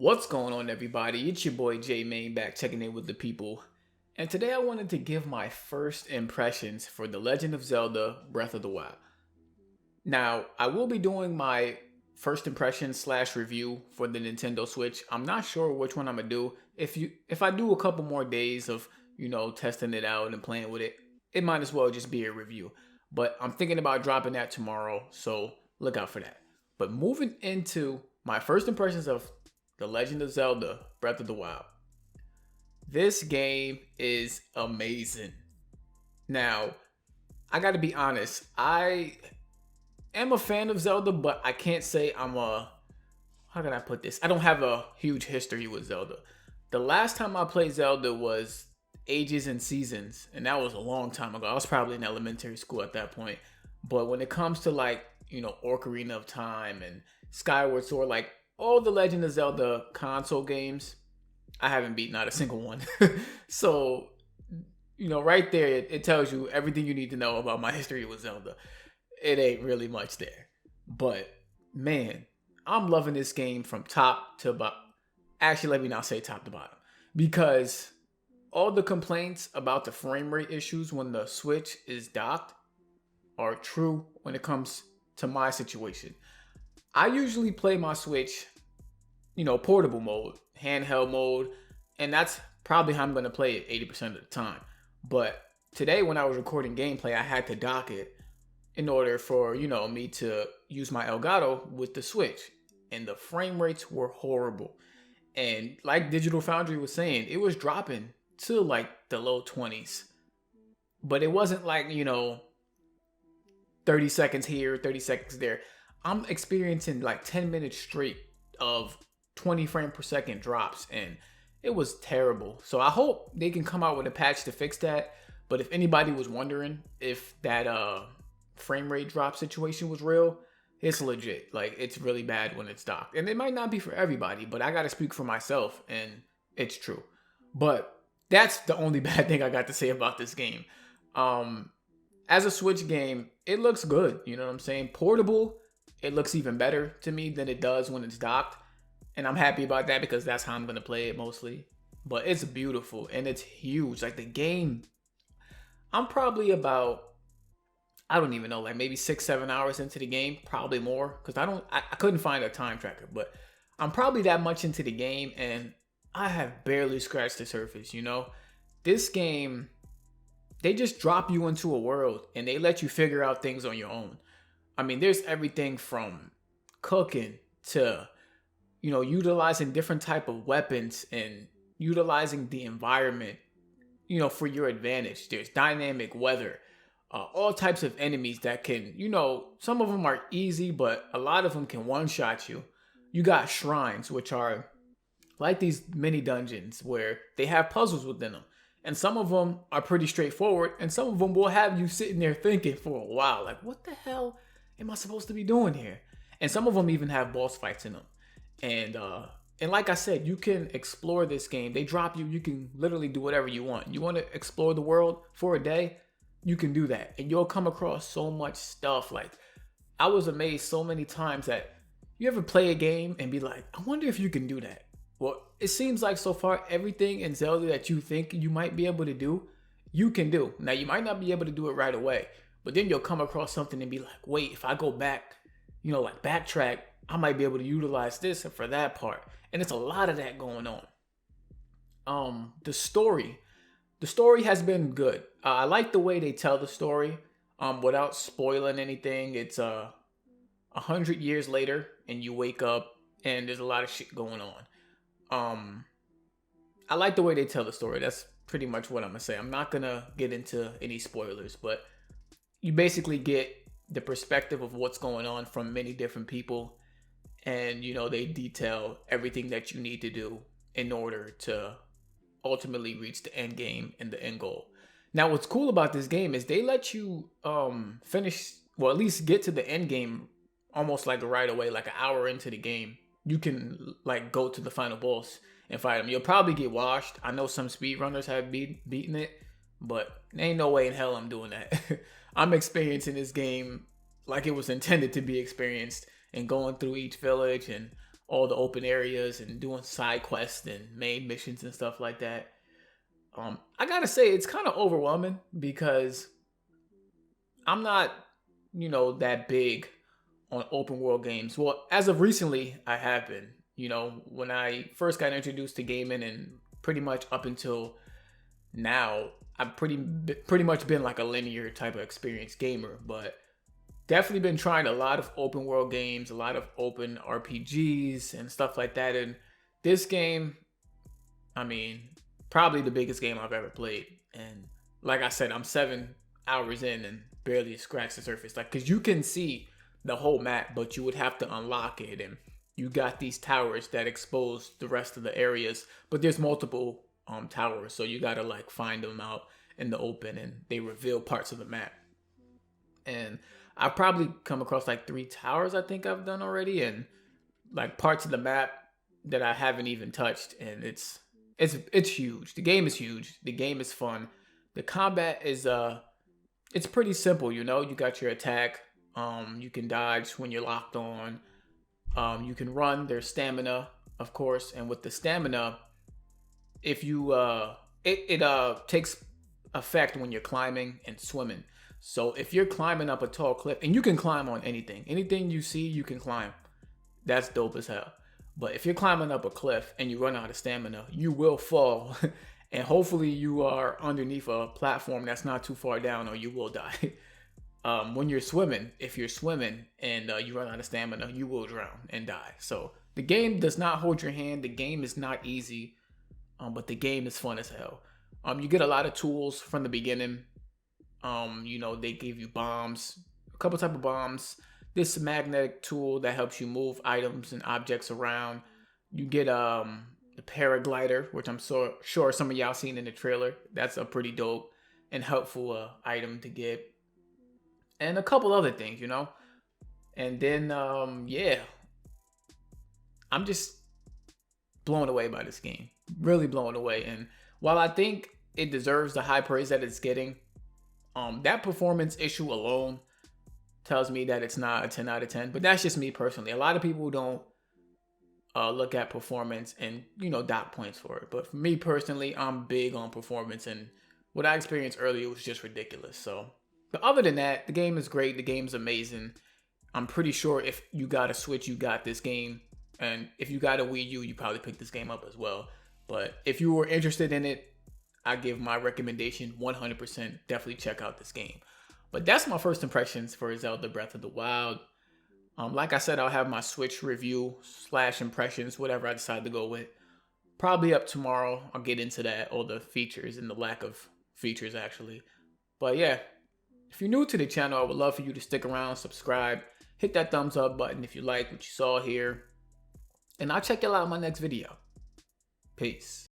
What's going on, everybody? It's your boy J Main back checking in with the people. And today I wanted to give my first impressions for The Legend of Zelda Breath of the Wild. Now, I will be doing my first impression slash review for the Nintendo Switch. I'm not sure which one I'm gonna do. If I do a couple more days of, testing it out and playing with it, it might as well just be a review. But I'm thinking about dropping that tomorrow, so look out for that. But moving into my first impressions of The Legend of Zelda Breath of the Wild. This game is amazing. Now, I gotta be honest, I am a fan of Zelda, but I can't say how can I put this? I don't have a huge history with Zelda. The last time I played Zelda was Ages and Seasons, and that was a long time ago. I was probably in elementary school at that point. But when it comes to Ocarina of Time and Skyward Sword, all the Legend of Zelda console games, I haven't beaten not a single one. So, right there, it tells you everything you need to know about my history with Zelda. It ain't really much there. But, man, I'm loving this game from top to bottom. Actually, let me not say top to bottom. Because all the complaints about the frame rate issues when the Switch is docked are true when it comes to my situation. I usually play my Switch, portable mode, handheld mode, and that's probably how I'm going to play it 80% of the time. But today when I was recording gameplay, I had to dock it in order for, me to use my Elgato with the Switch. And the frame rates were horrible. And like Digital Foundry was saying, it was dropping to the low 20s. But it wasn't 30 seconds here, 30 seconds there. I'm experiencing 10 minutes straight of 20 frame per second drops, and it was terrible. So I hope they can come out with a patch to fix that. But if anybody was wondering if that frame rate drop situation was real, it's legit. It's really bad when it's docked. And it might not be for everybody, but I gotta speak for myself, and it's true. But that's the only bad thing I got to say about this game. As a Switch game, it looks good. You know what I'm saying? Portable, it looks even better to me than it does when it's docked. And I'm happy about that because that's how I'm going to play it mostly. But it's beautiful and it's huge. The game, I'm probably about, I don't even know, maybe 6-7 hours into the game. Probably more because I couldn't find a time tracker. But I'm probably that much into the game and I have barely scratched the surface, This game, they just drop you into a world and they let you figure out things on your own. I mean, there's everything from cooking to, utilizing different type of weapons and utilizing the environment, for your advantage. There's dynamic weather, all types of enemies that can, some of them are easy, but a lot of them can one-shot you. You got shrines, which are like these mini dungeons where they have puzzles within them. And some of them are pretty straightforward, and some of them will have you sitting there thinking for a while, what the hell am I supposed to be doing here? And some of them even have boss fights in them. And like I said, you can explore this game. They drop you. You can literally do whatever you want. You want to explore the world for a day? You can do that. And you'll come across so much stuff. I was amazed so many times that you ever play a game and be like, I wonder if you can do that. Well, it seems like so far everything in Zelda that you think you might be able to do, you can do. Now, you might not be able to do it right away, but then you'll come across something and be like, wait, if I go back, backtrack, I might be able to utilize this for that part. And it's a lot of that going on. The story has been good. I like the way they tell the story without spoiling anything. It's 100 years later and you wake up and there's a lot of shit going on. I like the way they tell the story. That's pretty much what I'm gonna say. I'm not gonna get into any spoilers, but you basically get the perspective of what's going on from many different people, and they detail everything that you need to do in order to ultimately reach the end game and the end goal. Now, what's cool about this game is they let you finish, well, at least get to the end game almost right away, an hour into the game. You can go to the final boss and fight him. You'll probably get washed. I know some speedrunners have beaten it, but there ain't no way in hell I'm doing that. I'm experiencing this game like it was intended to be experienced and going through each village and all the open areas and doing side quests and main missions and stuff like that. I gotta say it's kind of overwhelming because I'm not, that big on open world games. Well, as of recently, I have been. When I first got introduced to gaming and pretty much up until now, I've pretty much been like a linear type of experience gamer, but definitely been trying a lot of open world games, a lot of open RPGs and stuff like that. And this game, I mean, probably the biggest game I've ever played. And like I said, I'm 7 hours in and barely scratched the surface. Like, cause you can see the whole map, but you would have to unlock it. And you got these towers that expose the rest of the areas, but there's multiple towers. So you gotta like find them out in the open and they reveal parts of the map. And I've probably come across like 3 towers I think I've done already, and like parts of the map that I haven't even touched. And it's huge. The game is huge. The game is fun. The combat is it's pretty simple. You got your attack. You can dodge when you're locked on. You can run. There's stamina, of course, and with the stamina, if you it takes effect when you're climbing and swimming. So if you're climbing up a tall cliff, and you can climb on anything you see, you can climb. That's dope as hell. But if you're climbing up a cliff and you run out of stamina, you will fall. And hopefully you are underneath a platform that's not too far down, or you will die. When you're swimming, if you're swimming and you run out of stamina, you will drown and die. So the game does not hold your hand. The game is not easy, but the game is fun as hell. You get a lot of tools from the beginning. They give you bombs, a couple type of bombs. This magnetic tool that helps you move items and objects around. You get the paraglider, which I'm so sure some of y'all seen in the trailer. That's a pretty dope and helpful item to get. And a couple other things, And then yeah. I'm just blown away by this game. Really blown away. And while I think it deserves the high praise that it's getting, that performance issue alone tells me that it's not a 10 out of 10. But that's just me personally. A lot of people don't look at performance and, dot points for it. But for me personally, I'm big on performance. And what I experienced earlier was just ridiculous. So, but other than that, the game is great. The game's amazing. I'm pretty sure if you got a Switch, you got this game. And if you got a Wii U, you probably picked this game up as well. But if you were interested in it, I give my recommendation 100%. Definitely check out this game. But that's my first impressions for Zelda Breath of the Wild. Like I said, I'll have my Switch review / impressions, whatever I decide to go with, probably up tomorrow. I'll get into that, all the features and the lack of features actually. But yeah, if you're new to the channel, I would love for you to stick around, subscribe, hit that thumbs up button if you like what you saw here. And I'll check y'all out in my next video. Peace.